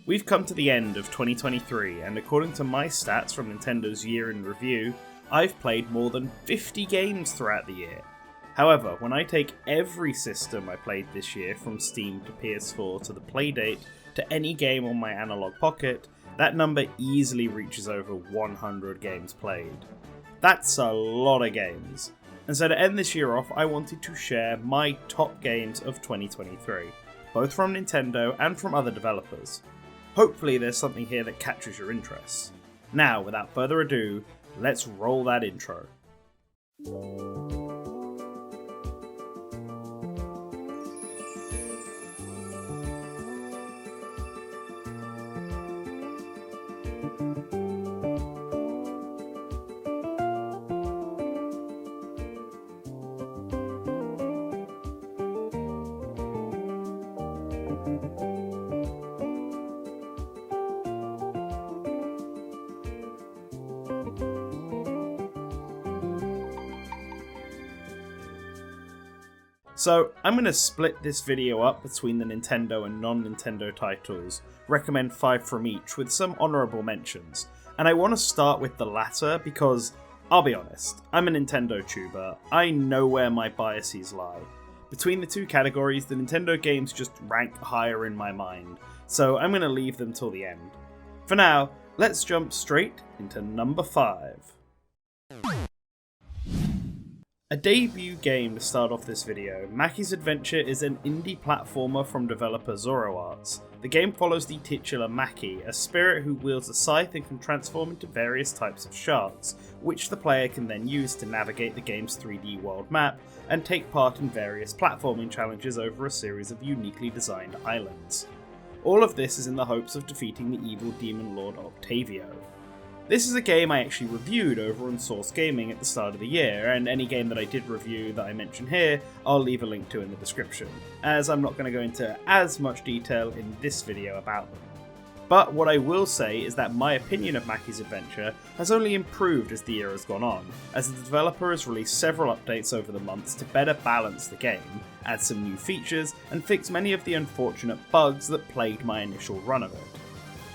We've come to the end of 2023, and according to my stats from Nintendo's year in review, I've played more than 50 games throughout the year. However, when I take every system I played this year, from Steam to PS4 to the Playdate to any game on my Analog Pocket, that number easily reaches over 100 games played. That's a lot of games. And so to end this year off, I wanted to share my top games of 2023, both from Nintendo and from other developers. Hopefully there's something here that captures your interest. Now, without further ado, let's roll that intro. So, I'm going to split this video up between the Nintendo and non-Nintendo titles, recommend 5 from each with some honourable mentions, and I want to start with the latter because, I'll be honest, I'm a Nintendo tuber, I know where my biases lie. Between the two categories, the Nintendo games just rank higher in my mind, so I'm going to leave them till the end. For now, let's jump straight into number 5. A debut game to start off this video, Maki's Adventure is an indie platformer from developer Zoroarts. The game follows the titular Maki, a spirit who wields a scythe and can transform into various types of shards, which the player can then use to navigate the game's 3D world map and take part in various platforming challenges over a series of uniquely designed islands. All of this is in the hopes of defeating the evil demon lord Octavio. This is a game I actually reviewed over on Source Gaming at the start of the year, and any game that I did review that I mention here, I'll leave a link to in the description, as I'm not going to go into as much detail in this video about them. But what I will say is that my opinion of Maki's Adventure has only improved as the year has gone on, as the developer has released several updates over the months to better balance the game, add some new features, and fix many of the unfortunate bugs that plagued my initial run of it.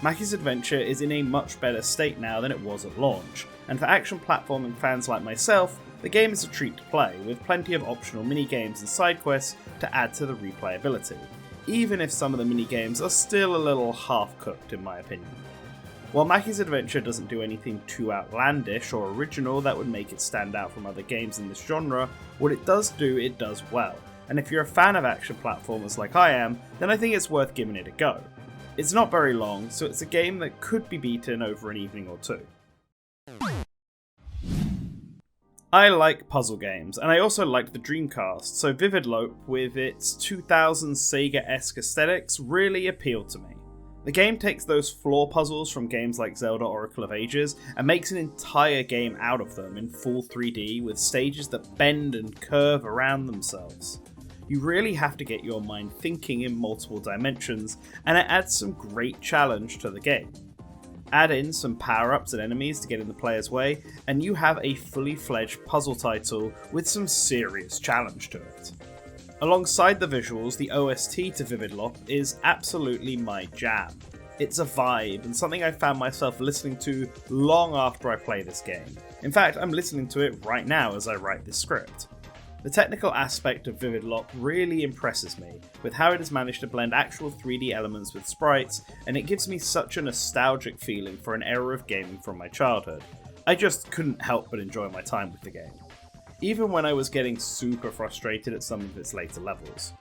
Maki's Adventure is in a much better state now than it was at launch, and for action platforming fans like myself, the game is a treat to play, with plenty of optional mini-games and side quests to add to the replayability, even if some of the mini-games are still a little half-cooked in my opinion. While Maki's Adventure doesn't do anything too outlandish or original that would make it stand out from other games in this genre, what it does do, it does well, and if you're a fan of action platformers like I am, then I think it's worth giving it a go. It's not very long, so it's a game that could be beaten over an evening or two. I like puzzle games, and I also liked the Dreamcast, so Vivid Loop, with its 2000s Sega-esque aesthetics, really appealed to me. The game takes those floor puzzles from games like Zelda Oracle of Ages and makes an entire game out of them in full 3D with stages that bend and curve around themselves. You really have to get your mind thinking in multiple dimensions, and it adds some great challenge to the game. Add in some power-ups and enemies to get in the player's way, and you have a fully fledged puzzle title with some serious challenge to it. Alongside the visuals, the OST to Vivid Loop is absolutely my jam. It's a vibe, and something I found myself listening to long after I play this game. In fact, I'm listening to it right now as I write this script. The technical aspect of Vivid Loop really impresses me, with how it has managed to blend actual 3D elements with sprites, and it gives me such a nostalgic feeling for an era of gaming from my childhood. I just couldn't help but enjoy my time with the game, even when I was getting super frustrated at some of its later levels.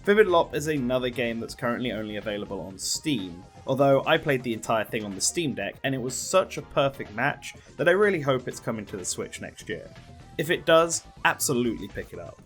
Vivid Loop is another game that's currently only available on Steam, although I played the entire thing on the Steam Deck, and it was such a perfect match that I really hope it's coming to the Switch next year. If it does, absolutely pick it up.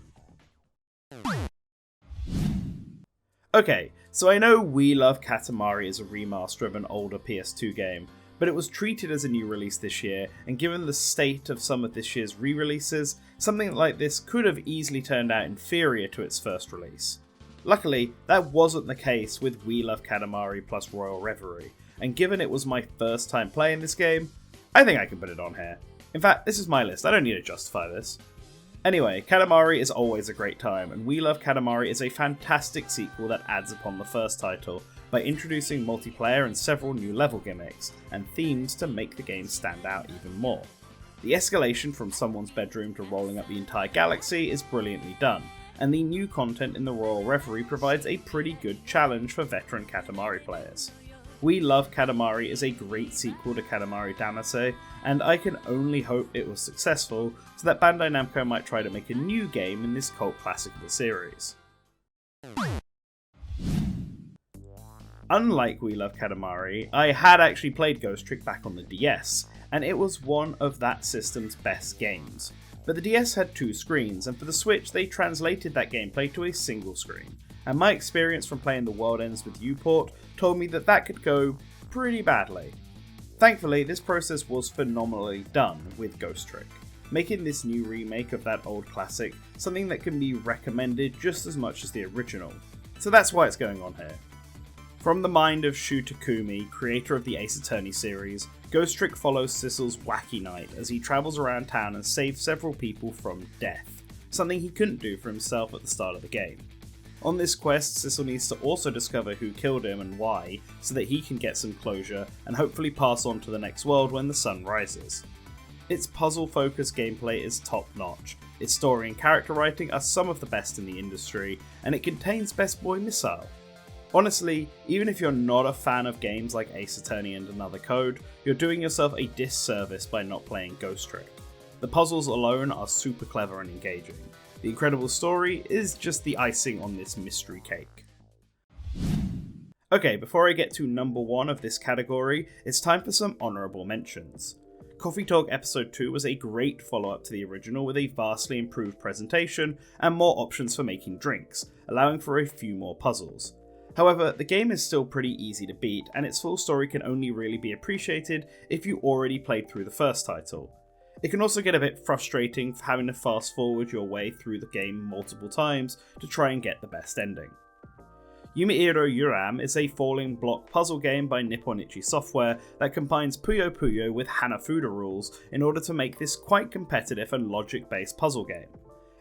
Okay, so I know We Love Katamari is a remaster of an older PS2 game, but it was treated as a new release this year, and given the state of some of this year's re-releases, something like this could have easily turned out inferior to its first release. Luckily, that wasn't the case with We Love Katamari plus Royal Reverie, and given it was my first time playing this game, I think I can put it on here. In fact, this is my list, I don't need to justify this. Anyway, Katamari is always a great time, and We Love Katamari is a fantastic sequel that adds upon the first title, by introducing multiplayer and several new level gimmicks and themes to make the game stand out even more. The escalation from someone's bedroom to rolling up the entire galaxy is brilliantly done, and the new content in the Royal Reverie provides a pretty good challenge for veteran Katamari players. We Love Katamari is a great sequel to Katamari Damacy, and I can only hope it was successful so that Bandai Namco might try to make a new game in this cult classic of the series. Unlike We Love Katamari, I had actually played Ghost Trick back on the DS, and it was one of that system's best games. But the DS had 2 screens, and for the Switch they translated that gameplay to a single screen, and my experience from playing the World Ends With You port told me that that could go pretty badly. Thankfully, this process was phenomenally done with Ghost Trick, making this new remake of that old classic something that can be recommended just as much as the original. So that's why it's going on here. From the mind of Shu Takumi, creator of the Ace Attorney series, Ghost Trick follows Sissel's wacky night as he travels around town and saves several people from death, something he couldn't do for himself at the start of the game. On this quest, Sissel needs to also discover who killed him and why, so that he can get some closure and hopefully pass on to the next world when the sun rises. Its puzzle-focused gameplay is top-notch, its story and character writing are some of the best in the industry, and it contains Best Boy Missile. Honestly, even if you're not a fan of games like Ace Attorney and Another Code, you're doing yourself a disservice by not playing Ghost Trick. The puzzles alone are super clever and engaging. The incredible story is just the icing on this mystery cake. Okay, before I get to number 1 of this category, it's time for some honourable mentions. Coffee Talk Episode 2 was a great follow-up to the original with a vastly improved presentation and more options for making drinks, allowing for a few more puzzles. However, the game is still pretty easy to beat, and its full story can only really be appreciated if you already played through the first title. It can also get a bit frustrating for having to fast forward your way through the game multiple times to try and get the best ending. Yumiiro Yuram is a falling block puzzle game by Nippon Ichi Software that combines Puyo Puyo with Hanafuda rules in order to make this quite competitive and logic-based puzzle game.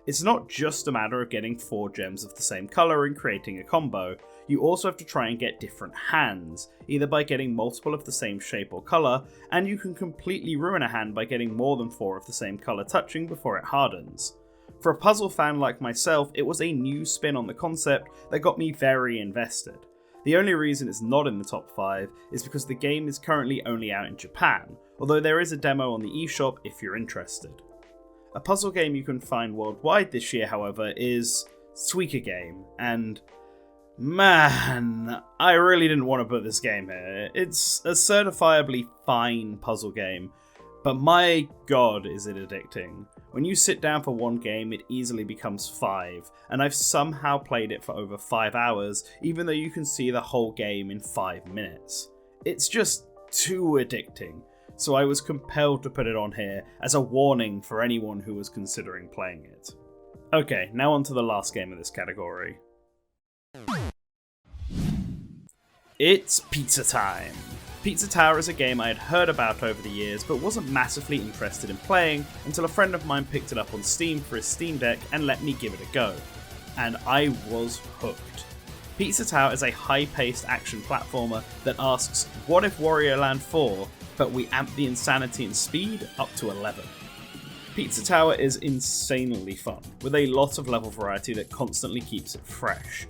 It's not just a matter of getting 4 gems of the same colour and creating a combo, you also have to try and get different hands, either by getting multiple of the same shape or colour, and you can completely ruin a hand by getting more than 4 of the same colour touching before it hardens. For a puzzle fan like myself, it was a new spin on the concept that got me very invested. The only reason it's not in the top 5 is because the game is currently only out in Japan, although there is a demo on the eShop if you're interested. A puzzle game you can find worldwide this year, however, is Suika Game, and man, I really didn't want to put this game here. It's a certifiably fine puzzle game, but my god is it addicting. When you sit down for one game, it easily becomes 5, and I've somehow played it for over 5 hours, even though you can see the whole game in 5 minutes. It's just too addicting, so I was compelled to put it on here as a warning for anyone who was considering playing it. Okay, now on to the last game of this category. It's Pizza Time! Pizza Tower is a game I had heard about over the years but wasn't massively interested in playing until a friend of mine picked it up on Steam for his Steam Deck and let me give it a go. And I was hooked. Pizza Tower is a high-paced action platformer that asks, what if Wario Land 4, but we amp the insanity and speed up to 11? Pizza Tower is insanely fun, with a lot of level variety that constantly keeps it fresh.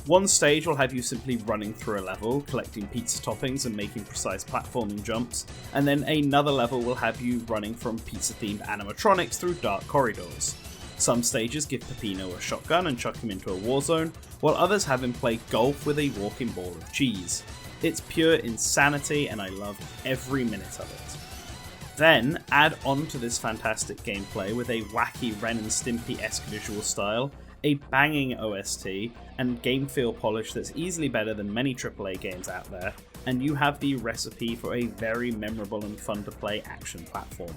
One stage will have you simply running through a level, collecting pizza toppings and making precise platforming jumps, and then another level will have you running from pizza-themed animatronics through dark corridors. Some stages give Peppino a shotgun and chuck him into a war zone, while others have him play golf with a walking ball of cheese. It's pure insanity and I loved every minute of it. Then, add on to this fantastic gameplay with a wacky Ren and Stimpy-esque visual style, a banging OST, and game feel polish that's easily better than many AAA games out there, and you have the recipe for a very memorable and fun to play action platformer.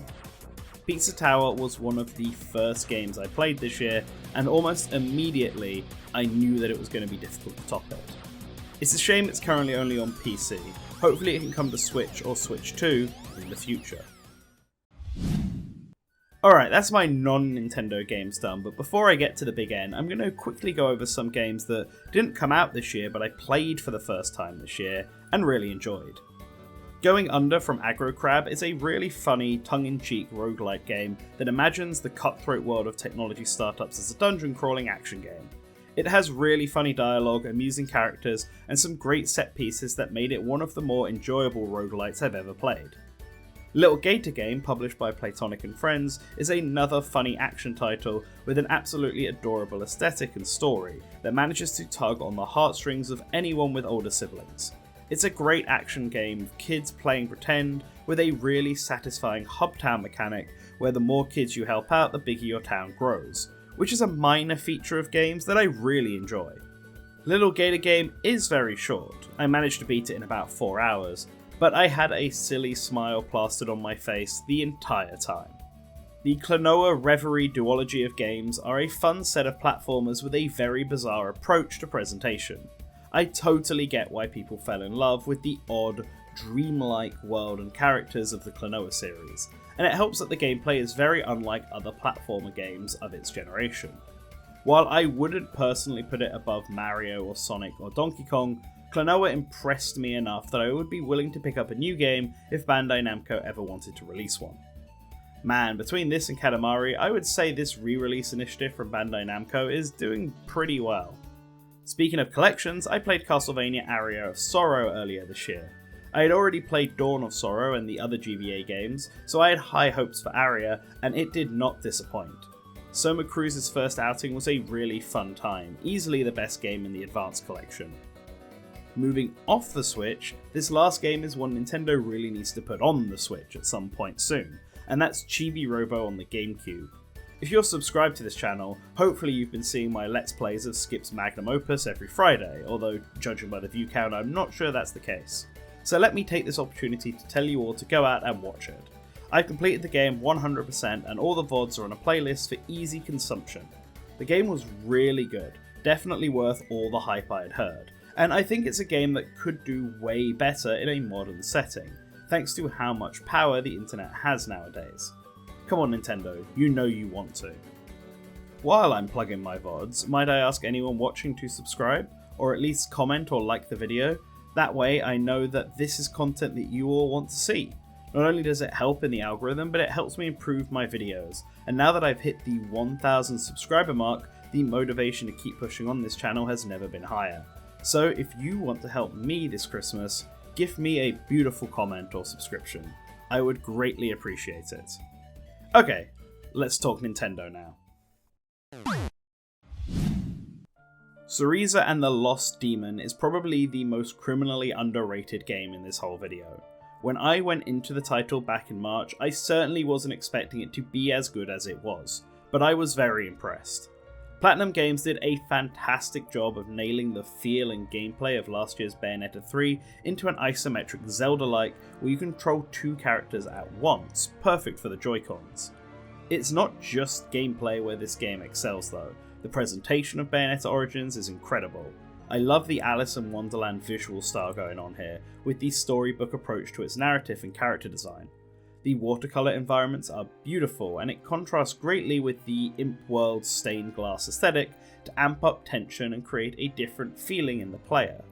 Pizza Tower was one of the first games I played this year, and almost immediately I knew that it was going to be difficult to top it. It's a shame it's currently only on PC. Hopefully it can come to Switch or Switch 2 in the future. Alright, that's my non-Nintendo games done, but before I get to the big end, I'm going to quickly go over some games that didn't come out this year, but I played for the first time this year, and really enjoyed. Going Under from Aggro Crab is a really funny, tongue-in-cheek roguelike game that imagines the cutthroat world of technology startups as a dungeon-crawling action game. It has really funny dialogue, amusing characters, and some great set pieces that made it one of the more enjoyable roguelites I've ever played. Little Gator Game, published by Platonic and Friends, is another funny action title with an absolutely adorable aesthetic and story that manages to tug on the heartstrings of anyone with older siblings. It's a great action game of kids playing pretend with a really satisfying hub town mechanic where the more kids you help out, the bigger your town grows, which is a minor feature of games that I really enjoy. Little Gator Game is very short. I managed to beat it in about 4 hours, but I had a silly smile plastered on my face the entire time. The Klonoa Reverie duology of games are a fun set of platformers with a very bizarre approach to presentation. I totally get why people fell in love with the odd, dreamlike world and characters of the Klonoa series, and it helps that the gameplay is very unlike other platformer games of its generation. While I wouldn't personally put it above Mario or Sonic or Donkey Kong, Klonoa impressed me enough that I would be willing to pick up a new game if Bandai Namco ever wanted to release one. Man, between this and Katamari, I would say this re-release initiative from Bandai Namco is doing pretty well. Speaking of collections, I played Castlevania Aria of Sorrow earlier this year. I had already played Dawn of Sorrow and the other GBA games, so I had high hopes for Aria, and it did not disappoint. Soma Cruz's first outing was a really fun time, easily the best game in the Advanced Collection. Moving off the Switch, this last game is one Nintendo really needs to put on the Switch at some point soon, and that's Chibi-Robo on the GameCube. If you're subscribed to this channel, hopefully you've been seeing my Let's Plays of Skip's magnum opus every Friday, although judging by the view count I'm not sure that's the case. So let me take this opportunity to tell you all to go out and watch it. I've completed the game 100% and all the VODs are on a playlist for easy consumption. The game was really good, definitely worth all the hype I had heard, and I think it's a game that could do way better in a modern setting, thanks to how much power the internet has nowadays. Come on Nintendo, you know you want to. While I'm plugging my VODs, might I ask anyone watching to subscribe, or at least comment or like the video? That way I know that this is content that you all want to see. Not only does it help in the algorithm, but it helps me improve my videos, and now that I've hit the 1000 subscriber mark, the motivation to keep pushing on this channel has never been higher. So if you want to help me this Christmas, give me a beautiful comment or subscription. I would greatly appreciate it. Okay, let's talk Nintendo now. Cereza and the Lost Demon is probably the most criminally underrated game in this whole video. When I went into the title back in March, I certainly wasn't expecting it to be as good as it was, but I was very impressed. Platinum Games did a fantastic job of nailing the feel and gameplay of last year's Bayonetta 3 into an isometric Zelda-like where you control two characters at once, perfect for the Joy-Cons. It's not just gameplay where this game excels though. The presentation of Bayonetta Origins is incredible. I love the Alice in Wonderland visual style going on here, with the storybook approach to its narrative and character design. The watercolour environments are beautiful, and it contrasts greatly with the Imp World stained glass aesthetic to amp up tension and create a different feeling in the player.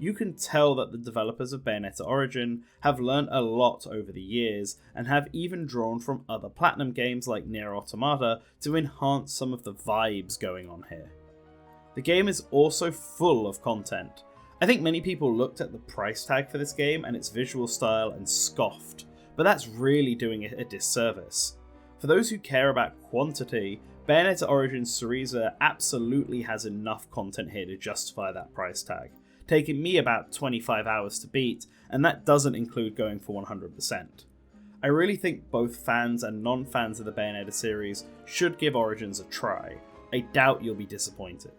You can tell that the developers of Bayonetta Origin have learned a lot over the years, and have even drawn from other Platinum games like Nier Automata to enhance some of the vibes going on here. The game is also full of content. I think many people looked at the price tag for this game and its visual style and scoffed, but that's really doing it a disservice. For those who care about quantity, Bayonetta Origins Cereza absolutely has enough content here to justify that price tag, taking me about 25 hours to beat, and that doesn't include going for 100%. I really think both fans and non-fans of the Bayonetta series should give Origins a try. I doubt you'll be disappointed.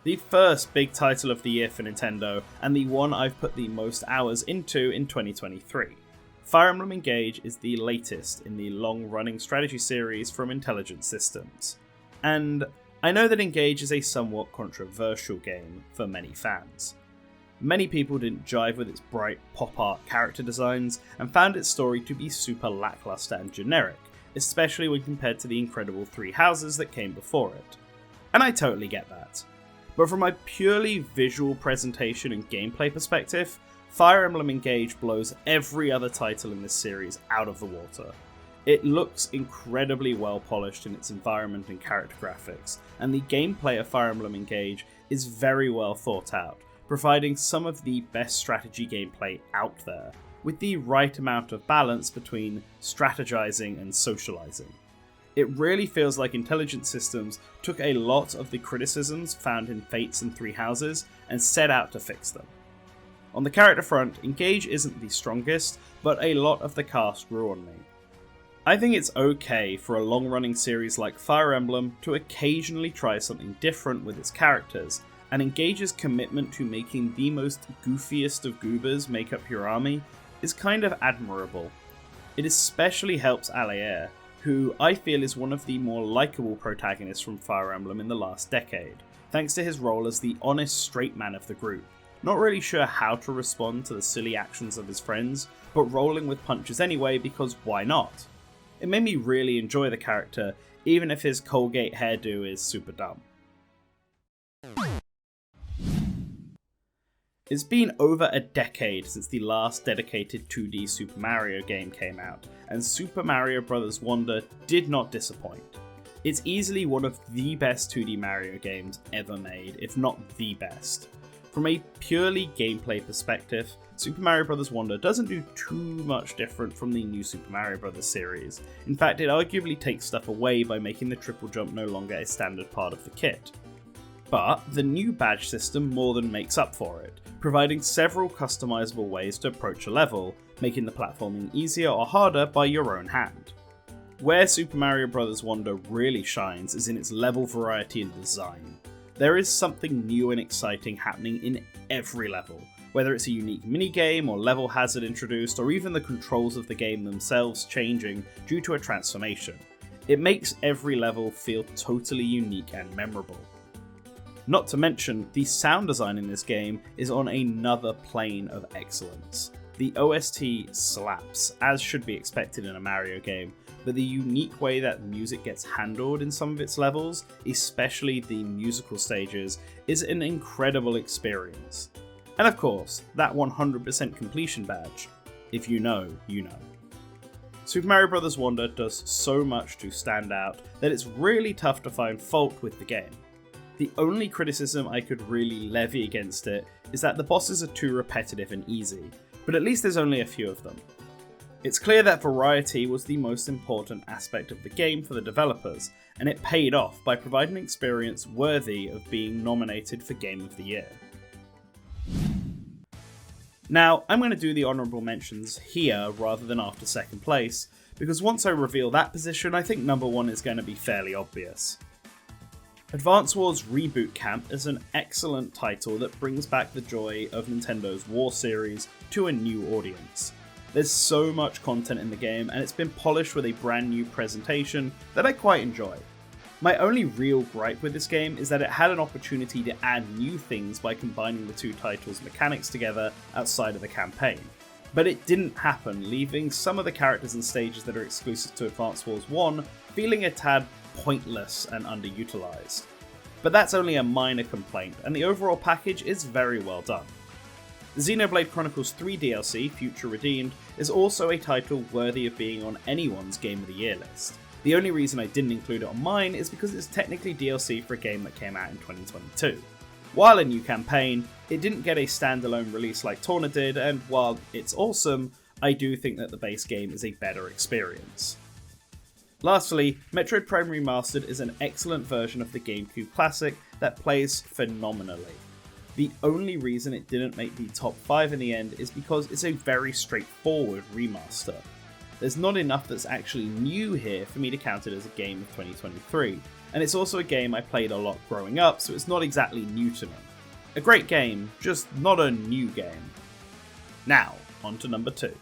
The first big title of the year for Nintendo, and the one I've put the most hours into in 2023. Fire Emblem Engage is the latest in the long-running strategy series from Intelligent Systems. And I know that Engage is a somewhat controversial game for many fans. Many people didn't jive with its bright pop art character designs and found its story to be super lackluster and generic, especially when compared to the incredible 3 houses that came before it. And I totally get that. But from a purely visual presentation and gameplay perspective, Fire Emblem Engage blows every other title in this series out of the water. It looks incredibly well polished in its environment and character graphics, and the gameplay of Fire Emblem Engage is very well thought out, providing some of the best strategy gameplay out there, with the right amount of balance between strategizing and socializing. It really feels like Intelligent Systems took a lot of the criticisms found in Fates and 3 Houses and set out to fix them. On the character front, Engage isn't the strongest, but a lot of the cast grew on me. I think it's okay for a long-running series like Fire Emblem to occasionally try something different with its characters, and Engage's commitment to making the most goofiest of goobers make up your army is kind of admirable. It especially helps Altair, who I feel is one of the more likeable protagonists from Fire Emblem in the last decade, thanks to his role as the honest straight man of the group, not really sure how to respond to the silly actions of his friends, but rolling with punches anyway because why not? It made me really enjoy the character, even if his Colgate hairdo is super dumb. It's been over a decade since the last dedicated 2D Super Mario game came out, and Super Mario Bros. Wonder did not disappoint. It's easily one of the best 2D Mario games ever made, if not the best. From a purely gameplay perspective, Super Mario Bros. Wonder doesn't do too much different from the new Super Mario Bros. Series. In fact, it arguably takes stuff away by making the triple jump no longer a standard part of the kit. But the new badge system more than makes up for it, providing several customizable ways to approach a level, making the platforming easier or harder by your own hand. Where Super Mario Bros. Wonder really shines is in its level variety and design. There is something new and exciting happening in every level, whether it's a unique minigame or level hazard introduced, or even the controls of the game themselves changing due to a transformation. It makes every level feel totally unique and memorable. Not to mention, the sound design in this game is on another plane of excellence. The OST slaps, as should be expected in a Mario game, but the unique way that music gets handled in some of its levels, especially the musical stages, is an incredible experience. And of course, that 100% completion badge. If you know, you know. Super Mario Bros. Wonder does so much to stand out that it's really tough to find fault with the game. The only criticism I could really levy against it is that the bosses are too repetitive and easy, but at least there's only a few of them. It's clear that variety was the most important aspect of the game for the developers, and it paid off by providing an experience worthy of being nominated for Game of the Year. Now, I'm going to do the honourable mentions here rather than after second place, because once I reveal that position, I think number 1 is going to be fairly obvious. Advance Wars Reboot Camp is an excellent title that brings back the joy of Nintendo's War series to a new audience. There's so much content in the game, and it's been polished with a brand new presentation that I quite enjoy. My only real gripe with this game is that it had an opportunity to add new things by combining the two titles' mechanics together outside of the campaign. But it didn't happen, leaving some of the characters and stages that are exclusive to Advance Wars 1 feeling a tad pointless and underutilized. But that's only a minor complaint, and the overall package is very well done. The Xenoblade Chronicles 3 DLC, Future Redeemed, is also a title worthy of being on anyone's Game of the Year list. The only reason I didn't include it on mine is because it's technically DLC for a game that came out in 2022. While a new campaign, it didn't get a standalone release like Torna did, and while it's awesome, I do think that the base game is a better experience. Lastly, Metroid Prime Remastered is an excellent version of the GameCube classic that plays phenomenally. The only reason it didn't make the top 5 in the end is because it's a very straightforward remaster. There's not enough that's actually new here for me to count it as a game of 2023, and it's also a game I played a lot growing up, so it's not exactly new to me. A great game, just not a new game. Now, on to number 2.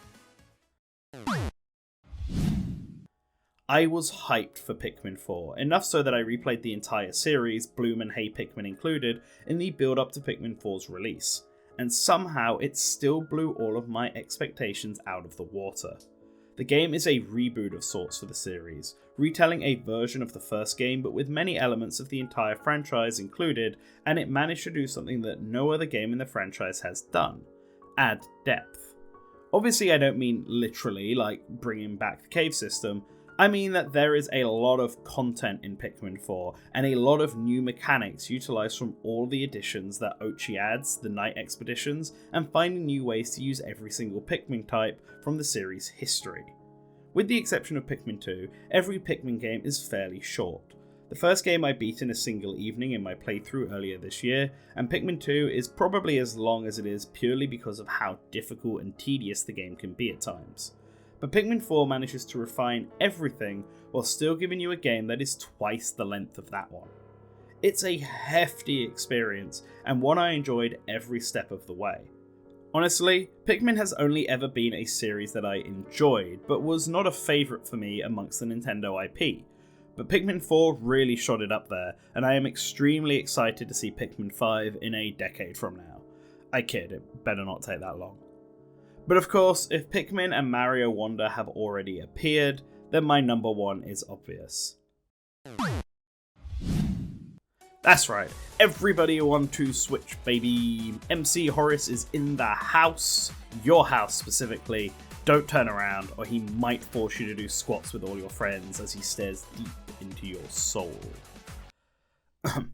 I was hyped for Pikmin 4, enough so that I replayed the entire series, Bloom and Hey Pikmin included, in the build up to Pikmin 4's release. and somehow it still blew all of my expectations out of the water. The game is a reboot of sorts for the series, retelling a version of the first game but with many elements of the entire franchise included, and it managed to do something that no other game in the franchise has done: add depth. Obviously I don't mean literally, like bringing back the cave system. I mean that there is a lot of content in Pikmin 4, and a lot of new mechanics utilised from all the additions that Ochi adds, the night expeditions, and finding new ways to use every single Pikmin type from the series' history. With the exception of Pikmin 2, every Pikmin game is fairly short. The first game I beat in a single evening in my playthrough earlier this year, and Pikmin 2 is probably as long as it is purely because of how difficult and tedious the game can be at times. But Pikmin 4 manages to refine everything while still giving you a game that is twice the length of that one. It's a hefty experience, and one I enjoyed every step of the way. Honestly, Pikmin has only ever been a series that I enjoyed, but was not a favourite for me amongst the Nintendo IP. But Pikmin 4 really shot it up there, and I am extremely excited to see Pikmin 5 in a decade from now. I kid, it better not take that long. But of course, if Pikmin and Mario Wonder have already appeared, then my number one is obvious. That's right, everybody want to Switch, baby. MC Horace is in the house, your house specifically. Don't turn around, or he might force you to do squats with all your friends as he stares deep into your soul. The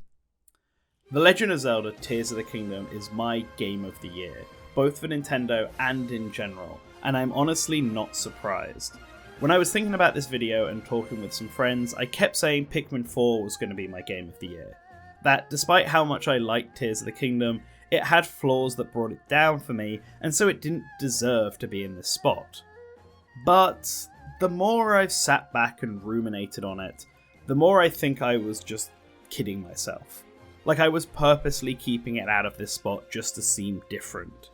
Legend of Zelda Tears of the Kingdom is my game of the year, both for Nintendo and in general, and I'm honestly not surprised. When I was thinking about this video and talking with some friends, I kept saying Pikmin 4 was going to be my game of the year. That despite how much I liked Tears of the Kingdom, it had flaws that brought it down for me, and so it didn't deserve to be in this spot. But the more I've sat back and ruminated on it, the more I think I was just kidding myself. Like I was purposely keeping it out of this spot just to seem different.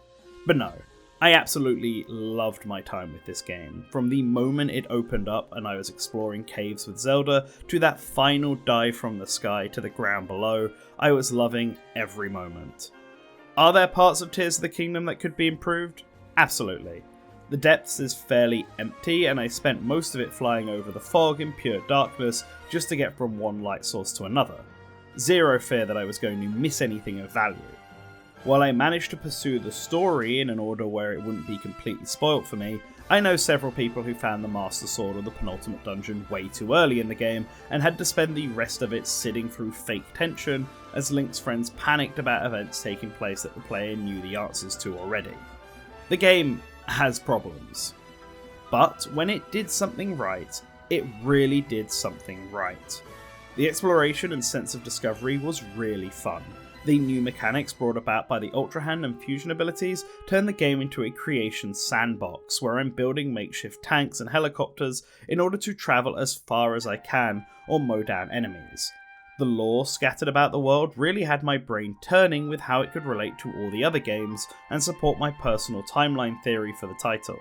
But no, I absolutely loved my time with this game. From the moment it opened up and I was exploring caves with Zelda, to that final dive from the sky to the ground below, I was loving every moment. Are there parts of Tears of the Kingdom that could be improved? Absolutely. The depths is fairly empty, and I spent most of it flying over the fog in pure darkness just to get from one light source to another. Zero fear that I was going to miss anything of value. While I managed to pursue the story in an order where it wouldn't be completely spoilt for me, I know several people who found the Master Sword or the penultimate dungeon way too early in the game and had to spend the rest of it sitting through fake tension as Link's friends panicked about events taking place that the player knew the answers to already. The game has problems, but when it did something right, it really did something right. The exploration and sense of discovery was really fun. The new mechanics brought about by the Ultra Hand and fusion abilities turned the game into a creation sandbox where I'm building makeshift tanks and helicopters in order to travel as far as I can or mow down enemies. The lore scattered about the world really had my brain turning with how it could relate to all the other games and support my personal timeline theory for the title.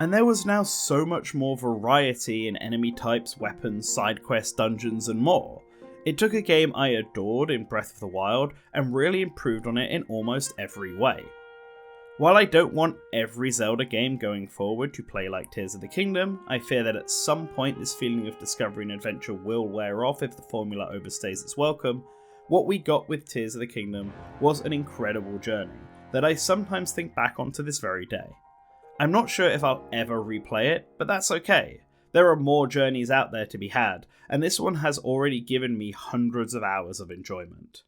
And there was now so much more variety in enemy types, weapons, side quests, dungeons, and more. It took a game I adored in Breath of the Wild and really improved on it in almost every way. While I don't want every Zelda game going forward to play like Tears of the Kingdom, I fear that at some point this feeling of discovery and adventure will wear off if the formula overstays its welcome. What we got with Tears of the Kingdom was an incredible journey that I sometimes think back on to this very day. I'm not sure if I'll ever replay it, but that's okay. There are more journeys out there to be had, and this one has already given me hundreds of hours of enjoyment.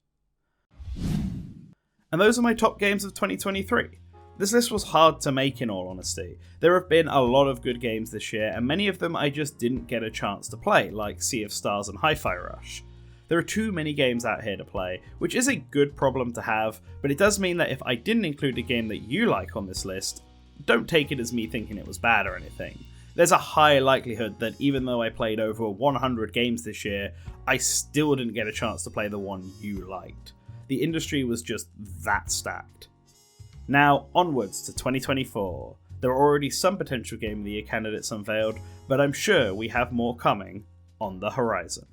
And those are my top games of 2023. This list was hard to make in all honesty. There have been a lot of good games this year, and many of them I just didn't get a chance to play, like Sea of Stars and Hi-Fi Rush. There are too many games out here to play, which is a good problem to have, but it does mean that if I didn't include a game that you like on this list, don't take it as me thinking it was bad or anything. There's a high likelihood that even though I played over 100 games this year, I still didn't get a chance to play the one you liked. The industry was just that stacked. Now, onwards to 2024. There are already some potential Game of the Year candidates unveiled, but I'm sure we have more coming on the horizon.